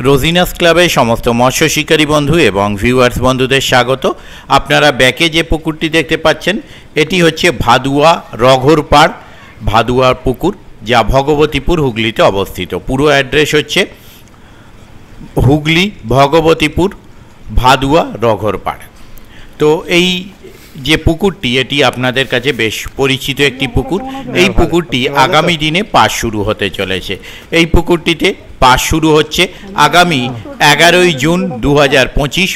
রোজিনাস ক্লাবের সমস্ত মৎস্য শিকারী বন্ধু এবং ভিউয়ার্স বন্ধুদের স্বাগত। আপনারা ব্যাকে যে পুকুরটি দেখতে পাচ্ছেন এটি হচ্ছে ভাদুয়া রঘরপাড় ভাদুয়ার পুকুর, যা ভগবতীপুর হুগলিতে অবস্থিত। পুরো অ্যাড্রেস হচ্ছে হুগলি ভগবতীপুর ভাদুয়া রঘরপাড়। তো এই যে পুকুরটি এটি আপনাদের কাছে বেশ পরিচিত একটি পুকুর। এই পুকুরটি আগামী দিনে পাস শুরু হতে চলেছে। এই পুকুরটিতে পাস শুরু হচ্ছে আগামী 11ই জুন 2025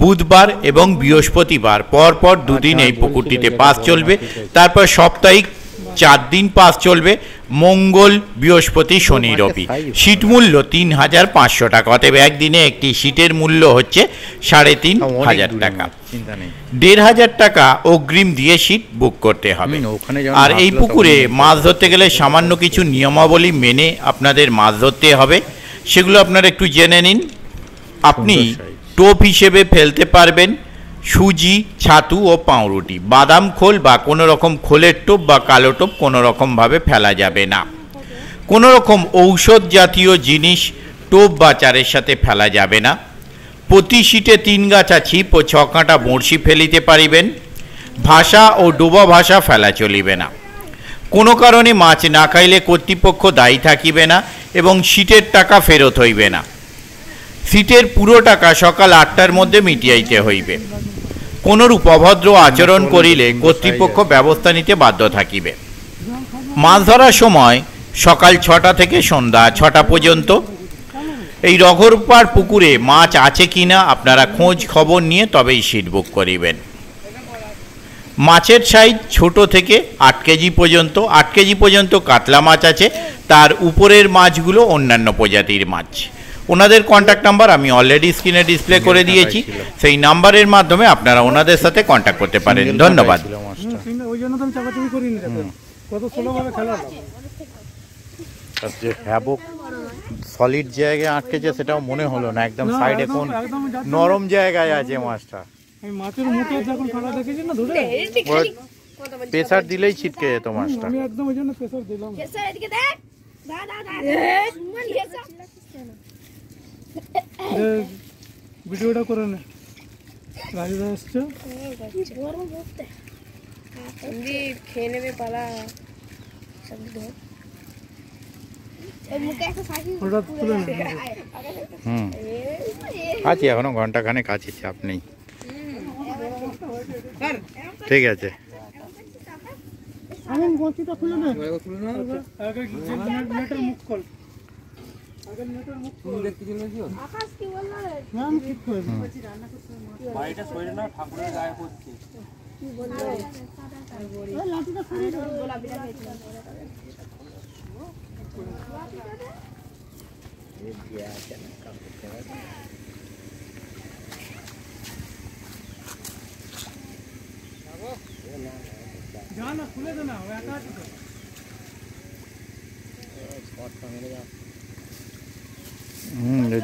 বুধবার এবং বৃহস্পতিবার পরপর দুদিন এই পুকুরটিতে পাস চলবে। তারপর সাপ্তাহিক 4 দিন পাস চলবে, মঙ্গল বৃহস্পতি শনি রবি। সিট মূল্য 3500 টাকা, অতএব একদিনে একটি সিটের মূল্য হচ্ছে 3500 টাকা। 1500 টাকা অগ্রিম দিয়ে সিট বুক করতে হবে। আর এই পুকুরে মাছ ধরতে গেলে সামান্য কিছু নিয়মাবলী মেনে আপনাদের মাছ ধরতে হবে, সেগুলো আপনারা একটু জেনে নিন। আপনি টোপ হিসেবে ফেলতে পারবেন সুজি, ছাতু ও পাউরুটি। বাদাম খোল বা কোনো রকম খোলের টোপ বা কালো টোপ কোনো রকমভাবে ফেলা যাবে না। কোনো রকম ঔষধ জাতীয় জিনিস টোপ বা চারের সাথে ফেলা যাবে না। প্রতি সিটে 3 গাছা ছিপ ও 6 কাঁটা বড়শি ফেলিতে পারিবেন। ভাষা ও ডোবা ভাষা ফেলা চলিবে না। কোনো কারণে মাছ না খাইলে কর্তৃপক্ষ দায়ী থাকিবে না এবং সিটের টাকা ফেরত হইবে না। সিটের পুরো টাকা সকাল 8টার মধ্যে মিটিয়াইতে হইবে। কোনরূপ অভদ্র আচরণ করিলে কর্তৃপক্ষ ব্যবস্থা নিতে বাধ্য থাকিবে। মাছ ধরার সময় সকাল 6টা থেকে সন্ধ্যা 6টা পর্যন্ত। এই রঘরপাড় পুকুরে মাছ আছে কিনা আপনারা খোঁজ খবর নিয়ে তবেই সিট বুক করিবেন। মাছের সাইজ ছোট থেকে 8 কেজি পর্যন্ত। 8 কেজি পর্যন্ত কাতলা মাছ আছে, তার উপরের মাছগুলো অন্যান্য প্রজাতির মাছ। ওনাদের কন্ট্যাক্ট নাম্বার আমি অলরেডি স্ক্রিনে ডিসপ্লে করে দিয়েছি, সেই নাম্বারের মাধ্যমে আপনারা ওনাদের সাথে কন্ট্যাক্ট করতে পারেন। ধন্যবাদ। যে হ্যাবক সলিড জায়গায় আটকেছে সেটাও মনে হলো না, একদম সাইডে কোন নরম জায়গায় আছে মাছটা। মাছের মুখে যখন কাটা দেখেছি না ধরে প্রেসার দিলেই ছিটকে যেত মাছটা। আমি একদম ওই জন্য প্রেসার দিলাম। প্রেসার এদিকে দেখ, ভিডিওটা করে নে। গাড়িটা আসছে, গরম হচ্ছে। সন্দীপ খেয়ে নেবে পালা। আছি এখনো ঘন্টাখানেক আছি, চাপ নেই। ঠিক আছে।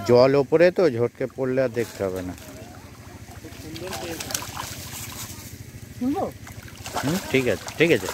জল ওপরে তো ঝটকে পড়লে আর দেখতে হবে না। ঠিক আছে, ঠিক আছে।